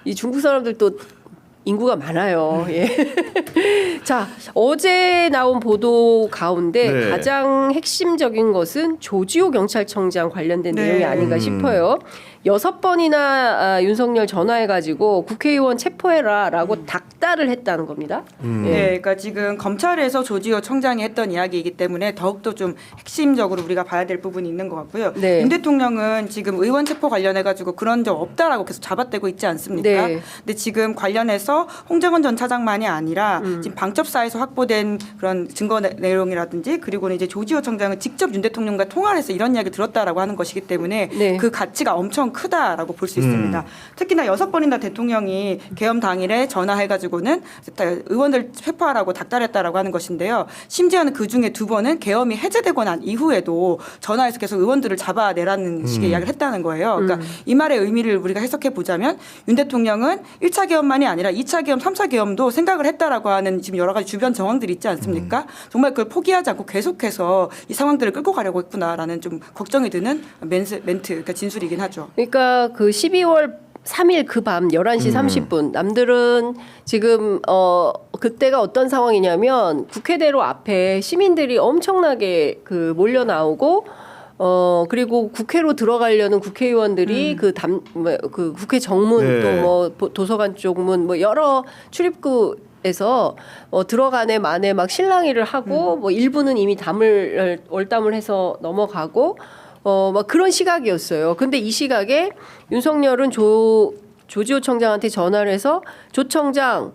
이 중국 사람들도 인구가 많아요. 예. 자, 어제 나온 보도 가운데 네. 가장 핵심적인 것은 조지호 경찰청장 관련된 내용이 아닌가 싶어요. 6번이나 윤석열 전화해가지고 국회의원 체포해라라고 닥달을 했다는 겁니다. 네, 그러니까 지금 검찰에서 조지호 청장이 했던 이야기이기 때문에 더욱더 좀 핵심적으로 우리가 봐야 될 부분이 있는 것 같고요. 네. 윤 대통령은 지금 의원 체포 관련해가지고 그런 적 없다라고 계속 잡아대고 있지 않습니까? 네. 근데 지금 관련해서 홍정은 전 차장만이 아니라 지금 방첩사에서 확보된 그런 증거 내용이라든지 그리고는 이제 조지호 청장은 직접 윤 대통령과 통화를 해서 이런 이야기 들었다라고 하는 것이기 때문에 네. 그 가치가 엄청 크다라고 볼 수 있습니다. 특히나 6번이나 대통령이 계엄 당일에 전화해가지고는 의원들 체포하라고 닥달했다라고 하는 것인데요. 심지어는 그 중에 2번은 계엄이 해제되고 난 이후에도 전화해서 계속 의원들을 잡아내라는 식의 이야기를 했다는 거예요. 그러니까 이 말의 의미를 우리가 해석해 보자면 윤 대통령은 1차 계엄만이 아니라 2차 계엄, 3차 계엄도 생각을 했다라고 하는 지금 여러 가지 주변 정황들이 있지 않습니까? 정말 그걸 포기하지 않고 계속해서 이 상황들을 끌고 가려고 했구나라는 좀 걱정이 드는 멘트, 그러니까 진술이긴 하죠. 그러니까 그 12월 3일 그 밤 11시 30분 남들은 지금 그때가 어떤 상황이냐면 국회대로 앞에 시민들이 엄청나게 그 몰려 나오고 그리고 국회로 들어가려는 국회의원들이 그 국회 정문 네. 또 뭐 도서관 쪽문 뭐 여러 출입구에서 들어가네 마네 막 실랑이를 하고 뭐 일부는 이미 월담을 해서 넘어가고 막 그런 시각이었어요. 근데 이 시각에 윤석열은 조지호 청장한테 전화를 해서 조 청장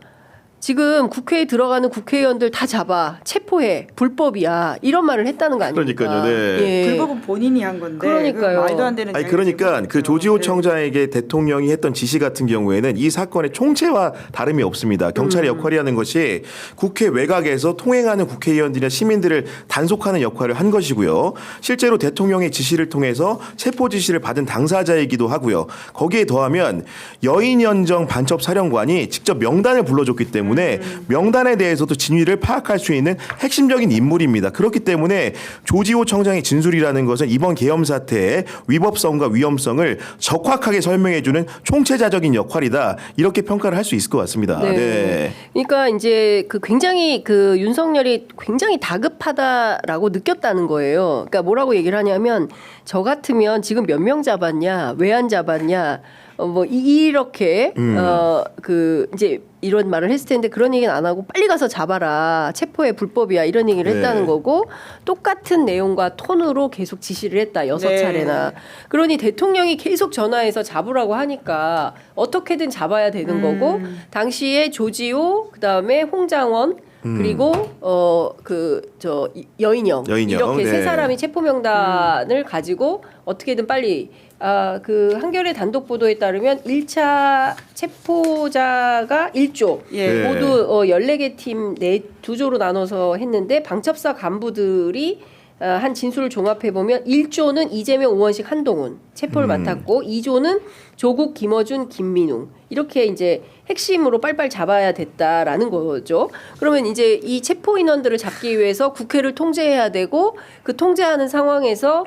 지금 국회에 들어가는 국회의원들 다 잡아 체포해 불법이야 이런 말을 했다는 거 아닙니까? 그러니까요. 네. 예. 불법은 본인이 한 건데 그러니까요. 말도 안 되는. 아니 그러니까 그 조지호 청장에게 대통령이 했던 지시 같은 경우에는 이 사건의 총체와 다름이 없습니다. 경찰의 역할이 하는 것이 국회 외곽에서 통행하는 국회의원들이나 시민들을 단속하는 역할을 한 것이고요. 실제로 대통령의 지시를 통해서 체포 지시를 받은 당사자이기도 하고요. 거기에 더하면 여인연정 반첩사령관이 직접 명단을 불러줬기 때문에 명단에 대해서도 진위를 파악할 수 있는 핵심적인 인물입니다. 그렇기 때문에 조지호 청장의 진술이라는 것은 이번 계엄 사태의 위법성과 위험성을 적확하게 설명해주는 총체자적인 역할이다. 이렇게 평가를 할 수 있을 것 같습니다. 네. 네. 그러니까 이제 굉장히 윤석열이 굉장히 다급하다라고 느꼈다는 거예요. 그러니까 뭐라고 얘기를 하냐면 저 같으면 지금 몇 명 잡았냐, 왜 안 잡았냐, 뭐 이렇게 이제 이런 말을 했을 텐데 그런 얘기는 안 하고 빨리 가서 잡아라 체포해 불법이야 이런 얘기를 했다는 거고 똑같은 내용과 톤으로 계속 지시를 했다 6차례나. 그러니 대통령이 계속 전화해서 잡으라고 하니까 어떻게든 잡아야 되는 거고 당시에 조지호 그다음에 홍장원 그리고 여인영 이렇게 세 사람이 체포 명단을 가지고 어떻게든 빨리 그 한겨레 단독 보도에 따르면 1차 체포자가 1조 예. 모두 14개 팀 2조로 나눠서 했는데 방첩사 간부들이 한 진술을 종합해 보면 1조는 이재명, 우원식, 한동훈 체포를 맡았고 2조는 조국, 김어준, 김민웅 이렇게 이제 핵심으로 빨빨 잡아야 됐다라는 거죠. 그러면 이제 이 체포 인원들을 잡기 위해서 국회를 통제해야 되고 그 통제하는 상황에서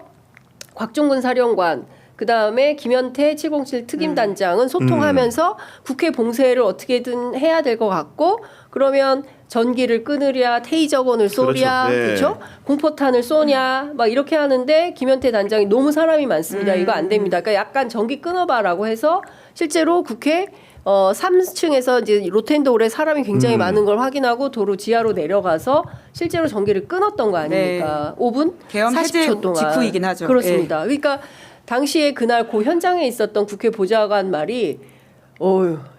곽종근 사령관 그다음에 김현태 707 특임단장은 소통하면서 국회 봉쇄를 어떻게든 해야 될 것 같고 그러면 전기를 끊으랴 테이저건을 쏘랴 그렇죠? 공포탄을 쏘냐 막 이렇게 하는데 김현태 단장이 너무 사람이 많습니다. 이거 안 됩니다. 그러니까 약간 전기 끊어봐라고 해서 실제로 국회 3층에서 이제 로텐도울에 사람이 굉장히 많은 걸 확인하고 도로 지하로 내려가서 실제로 전기를 끊었던 거 아닙니까? 5분 계엄 해제 40초 동안 직후이긴 하죠. 그렇습니다. 그러니까 당시에 그날 그 현장에 있었던 국회 보좌관 말이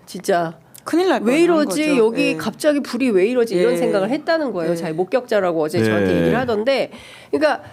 진짜 큰일 날 왜 이러지 거죠. 여기 갑자기 불이 왜 이러지 이런 예. 생각을 했다는 거예요. 예. 자기 목격자라고 어제 네. 저한테 얘기를 하던데 그러니까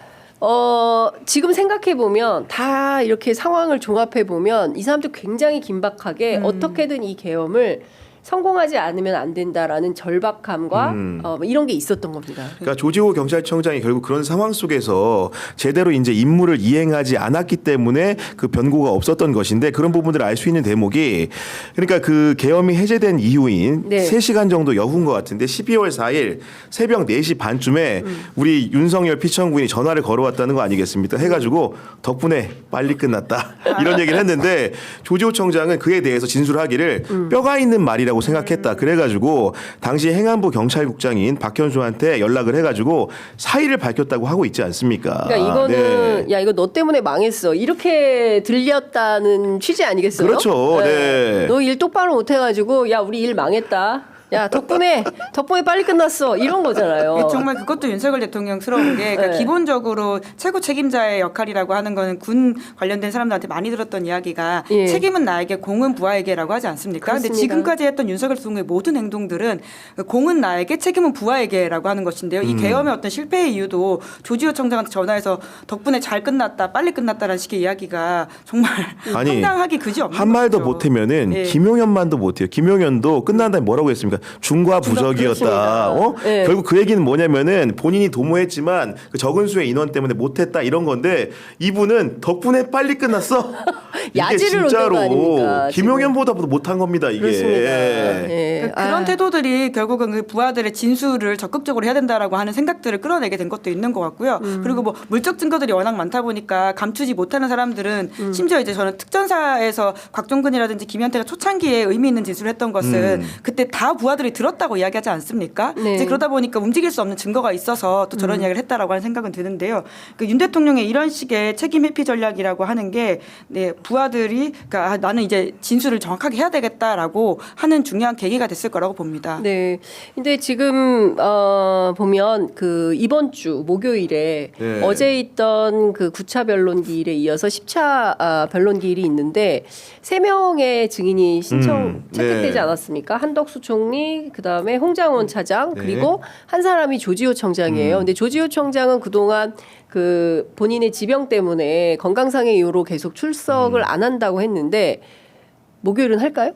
지금 생각해 보면 다 이렇게 상황을 종합해 보면 이 사람들 굉장히 긴박하게 어떻게든 이 계엄을 성공하지 않으면 안 된다라는 절박함과 뭐 이런 게 있었던 겁니다. 그러니까 조지호 경찰청장이 결국 그런 상황 속에서 제대로 이제 임무를 이행하지 않았기 때문에 그 변고가 없었던 것인데 그런 부분들을 알 수 있는 대목이 그러니까 그 계엄이 해제된 이후인 네. 3시간 정도 여후인 것 같은데 12월 4일 새벽 4시 반쯤에 우리 윤석열 피청구인이 전화를 걸어왔다는 거 아니겠습니까? 해가지고 덕분에 빨리 끝났다 이런 얘기를 했는데 조지호 청장은 그에 대해서 진술하기를 뼈가 있는 말이라고 생각했다. 그래가지고 당시 행안부 경찰국장인 박현수한테 연락을 해가지고 사의를 밝혔다고 하고 있지 않습니까? 그러니까 이거는 네. 야 이거 너 때문에 망했어 이렇게 들렸다는 취지 아니겠어요? 그렇죠. 네. 너 일 똑바로 못해가지고 야 우리 일 망했다. 야 덕분에 빨리 끝났어 이런 거잖아요. 정말 그것도 윤석열 대통령스러운 게 그러니까 네. 기본적으로 최고 책임자의 역할이라고 하는 거는 군 관련된 사람들한테 많이 들었던 이야기가 예. 책임은 나에게 공은 부하에게라고 하지 않습니까? 근데 그렇습니다. 지금까지 했던 윤석열 대통령의 모든 행동들은 공은 나에게 책임은 부하에게라고 하는 것인데요. 이 계엄의 어떤 실패의 이유도 조지호 청장한테 전화해서 덕분에 잘 끝났다 빨리 끝났다라는 식의 이야기가 정말 아니, 황당하기 그지없는 한 말도 거죠. 못하면은 예. 김용현만도 못해요. 김용현도 끝난 다음에 뭐라고 했습니까? 중과부적이었다. 그렇습니다. 예. 결국 그 얘기는 뭐냐면은 본인이 도모했지만 그 적은 수의 인원 때문에 못했다 이런 건데 이분은 덕분에 빨리 끝났어. 이게 야지를 진짜로 놓은 거 아닙니까, 김용현보다도 못한 겁니다. 이게. 그렇습니다. 예. 그런 태도들이 결국은 그 부하들의 진술을 적극적으로 해야 된다라고 하는 생각들을 끌어내게 된 것도 있는 것 같고요. 그리고 뭐 물적 증거들이 워낙 많다 보니까 감추지 못하는 사람들은 심지어 이제 저는 특전사에서 곽종근이라든지 김현태가 초창기에 의미 있는 진술을 했던 것은 그때 다 부하들이 들었다고 이야기하지 않습니까? 네. 이제 그러다 보니까 움직일 수 없는 증거가 있어서 또 저런 이야기를 했다라고 하는 생각은 드는데요. 그 윤 대통령의 이런 식의 책임 회피 전략이라고 하는 게 네, 부하들이 그러니까 나는 이제 진술을 정확하게 해야 되겠다라고 하는 중요한 계기가 됐을 거라고 봅니다. 네. 근데 지금 보면 그 이번 주 목요일에 네. 어제 있던 그 9차 변론 기일에 이어서 10차 변론 기일이 있는데 3명의 증인이 채택되지 네. 않았습니까? 한덕수 총리, 그다음에 홍장원 차장, 네. 그리고 한 사람이 조지호 청장이에요. 근데 조지호 청장은 그동안 그 본인의 지병 때문에 건강상의 이유로 계속 출석을 안 한다고 했는데 목요일은 할까요?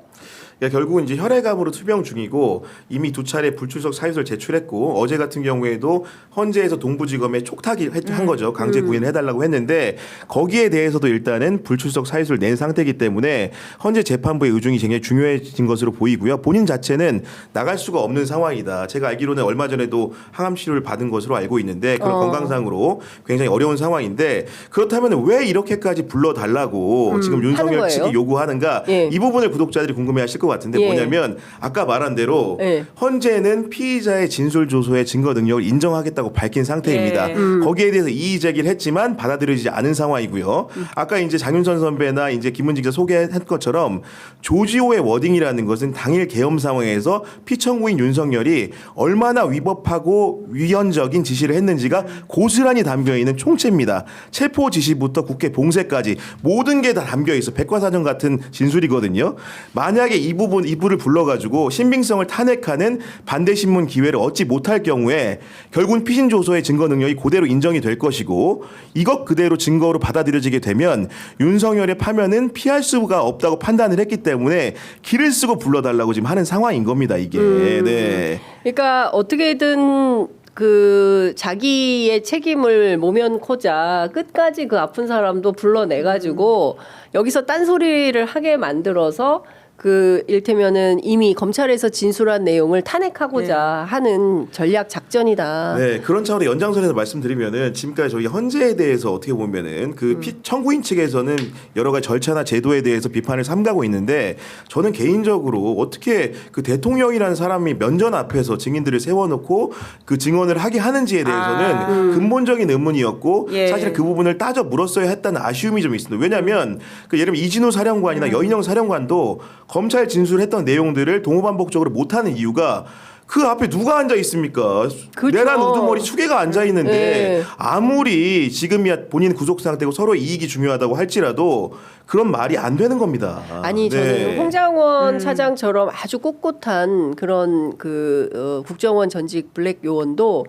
그러니까 결국은 이제 혈액암으로 투병 중이고 이미 2차례 불출석 사유서를 제출했고 어제 같은 경우에도 헌재에서 동부지검에 촉탁을 한 거죠. 강제 구인을 해달라고 했는데 거기에 대해서도 일단은 불출석 사유서를 낸 상태이기 때문에 헌재 재판부의 의중이 굉장히 중요해진 것으로 보이고요. 본인 자체는 나갈 수가 없는 상황이다. 제가 알기로는 얼마 전에도 항암 치료를 받은 것으로 알고 있는데 그런 건강상으로 굉장히 어려운 상황인데 그렇다면 왜 이렇게까지 불러달라고 지금 윤석열 거예요? 측이 요구하는가 예. 이 부분을 구독자들이 궁금해하실 것 같은데 예. 뭐냐면 아까 말한 대로 예. 헌재는 피의자의 진술 조서의 증거 능력을 인정하겠다고 밝힌 상태입니다. 예. 거기에 대해서 이의 제기를 했지만 받아들이지 않은 상황이고요. 아까 이제 장윤선 선배나 이제 김은지 기자 소개한 것처럼 조지호의 워딩이라는 것은 당일 계엄 상황에서 피청구인 윤석열이 얼마나 위법하고 위헌적인 지시를 했는지가 고스란히 담겨 있는 총체입니다. 체포 지시부터 국회 봉쇄까지 모든 게 다 담겨 있어. 백과사전 같은 진술이거든요. 만약에 이부를 불러가지고 신빙성을 탄핵하는 반대 신문 기회를 얻지 못할 경우에 결국은 피신 조서의 증거 능력이 그대로 인정이 될 것이고 이것 그대로 증거로 받아들여지게 되면 윤석열의 파면은 피할 수가 없다고 판단을 했기 때문에 길을 쓰고 불러달라고 지금 하는 상황인 겁니다. 이게. 네. 그러니까 어떻게든 그 자기의 책임을 모면코자 끝까지 그 아픈 사람도 불러내가지고 여기서 딴소리를 하게 만들어서 그 일테면은 이미 검찰에서 진술한 내용을 탄핵하고자 하는 전략 작전이다. 네, 그런 차원의 연장선에서 말씀드리면은 지금까지 저희 헌재에 대해서 어떻게 보면은 그 청구인 측에서는 여러 가지 절차나 제도에 대해서 비판을 삼가고 있는데 저는 개인적으로 어떻게 그 대통령이라는 사람이 면전 앞에서 증인들을 세워놓고 그 증언을 하게 하는지에 대해서는 근본적인 의문이었고 예. 사실 그 부분을 따져 물었어야 했다는 아쉬움이 좀 있습니다. 왜냐하면 그 예를 들면 이진우 사령관이나 여인영 사령관도 검찰 진술했던 내용들을 동호반복적으로 못하는 이유가 그 앞에 누가 앉아 있습니까? 그렇죠. 내란 우두머리 추계가 앉아 있는데 네. 아무리 지금이야 본인 구속 상태고 서로 이익이 중요하다고 할지라도 그런 말이 안 되는 겁니다. 아니 저는 네. 홍장원 차장처럼 아주 꼿꼿한 그런 그 국정원 전직 블랙 요원도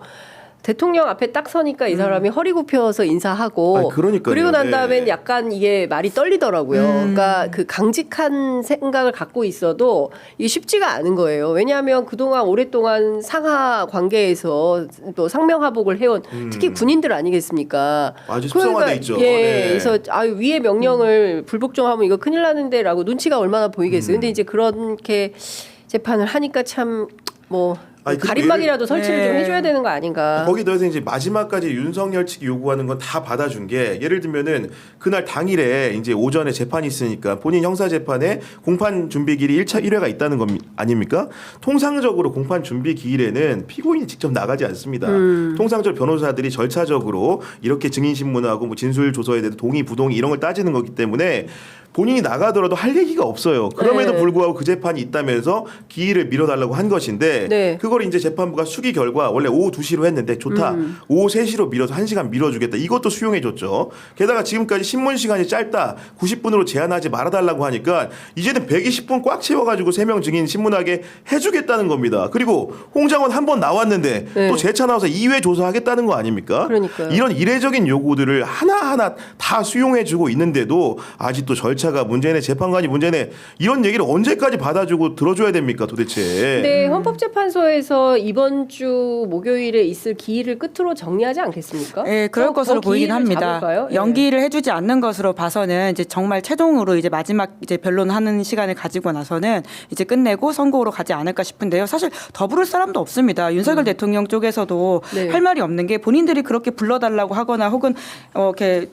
대통령 앞에 딱 서니까 이 사람이 허리 굽혀서 인사하고 아니, 그러니까요. 그리고 난 네. 다음엔 약간 이게 말이 떨리더라고요. 그러니까 그 강직한 생각을 갖고 있어도 이게 쉽지가 않은 거예요. 왜냐하면 그동안 오랫동안 상하 관계에서 또 상명하복을 해온 특히 군인들 아니겠습니까? 아주 습성화돼 있죠. 예, 네. 그래서 위의 명령을 불복종하면 이거 큰일 나는데라고 눈치가 얼마나 보이겠어요. 근데 이제 그렇게 재판을 하니까 참 뭐 아니, 그리고 가림막이라도 설치를 좀 네. 해줘야 되는 거 아닌가. 거기 더해서 이제 마지막까지 윤석열 측이 요구하는 건 다 받아준 게 예를 들면은 그날 당일에 이제 오전에 재판이 있으니까 본인 형사 재판에 공판 준비 기일이 1회가 있다는 것 아닙니까? 통상적으로 공판 준비 기일에는 피고인이 직접 나가지 않습니다. 통상적으로 변호사들이 절차적으로 이렇게 증인 신문하고 뭐 진술 조서에 대해서 동의 부동의 이런 걸 따지는 거기 때문에 본인이 나가더라도 할 얘기가 없어요. 그럼에도 네. 불구하고 그 재판이 있다면서 기일을 미뤄달라고 한 것인데 네. 그걸 이제 재판부가 수기 결과 원래 오후 2시로 했는데 좋다. 오후 3시로 미뤄서 1시간 미뤄주겠다. 이것도 수용해줬죠. 게다가 지금까지 신문 시간이 짧다. 90분으로 제한하지 말아달라고 하니까 이제는 120분 꽉 채워가지고 3명 증인 신문하게 해주겠다는 겁니다. 그리고 홍장원 한 번 나왔는데 네. 또 재차 나와서 2회 조사하겠다는 거 아닙니까? 그러니까요. 이런 이례적인 요구들을 하나하나 다 수용해주고 있는데도 아직도 절차가 문제네, 재판관이 문제네, 이런 얘기를 언제까지 받아주고 들어줘야 됩니까 도대체? 네, 헌법재판소에서 이번 주 목요일에 있을 기일을 끝으로 정리하지 않겠습니까? 예, 그럴 더 것으로 보이긴 기일을 합니다. 잡을까요? 예. 연기를 해주지 않는 것으로 봐서는 이제 정말 최종으로 이제 마지막 이제 변론하는 시간을 가지고 나서는 이제 끝내고 선고로 가지 않을까 싶은데요. 사실 더 부를 사람도 없습니다. 윤석열 대통령 쪽에서도 네. 할 말이 없는 게 본인들이 그렇게 불러달라고 하거나 혹은 이렇게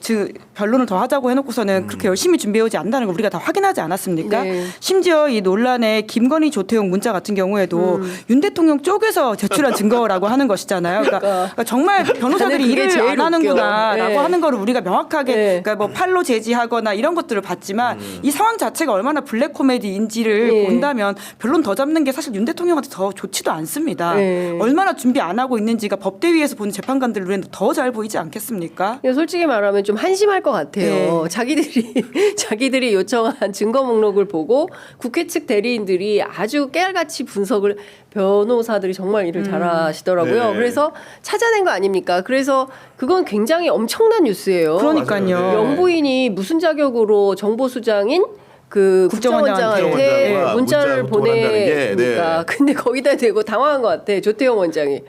변론을 더 하자고 해놓고서는 그렇게 열심히 준비해오지 않는다는 걸 우리가 다 확인하지 않았습니까? 네. 심지어 이 논란의 김건희 조태용 문자 같은 경우에도 윤 대통령 쪽에서 제출한 증거라고 하는 것이잖아요. 그러니까 정말 변호사들이 나는 그게 일을 제일 안 하는구나라고 웃겨. 네. 하는 거를 우리가 명확하게 네. 그러니까 뭐 팔로 제지하거나 이런 것들을 봤지만 이 상황 자체가 얼마나 블랙 코미디인지를 네. 본다면 변론 더 잡는 게 사실 윤 대통령한테 더 좋지도 않습니다. 네. 얼마나 준비 안 하고 있는지가 법대위에서 보는 재판관들 눈에는 더 잘 보이지 않겠습니까? 솔직히 말하면 좀 한심할 것 같아요. 네. 자기들이 요청한 증거 목록을 보고 국회 측 대리인들이 아주 깨알같이 분석을 변호사들이 정말 일을 잘하시더라고요. 네. 그래서 찾아낸 거 아닙니까? 그래서 그건 굉장히 엄청난 뉴스예요. 그러니까요. 맞아요. 네. 영부인이 무슨 자격으로 정보수장인 그 국정원장한테 국정원장한테 문자를 문자를 보낸다는 게, 보내니까 네. 근데 거기다 대고 당황한 것 같아. 조태용 원장이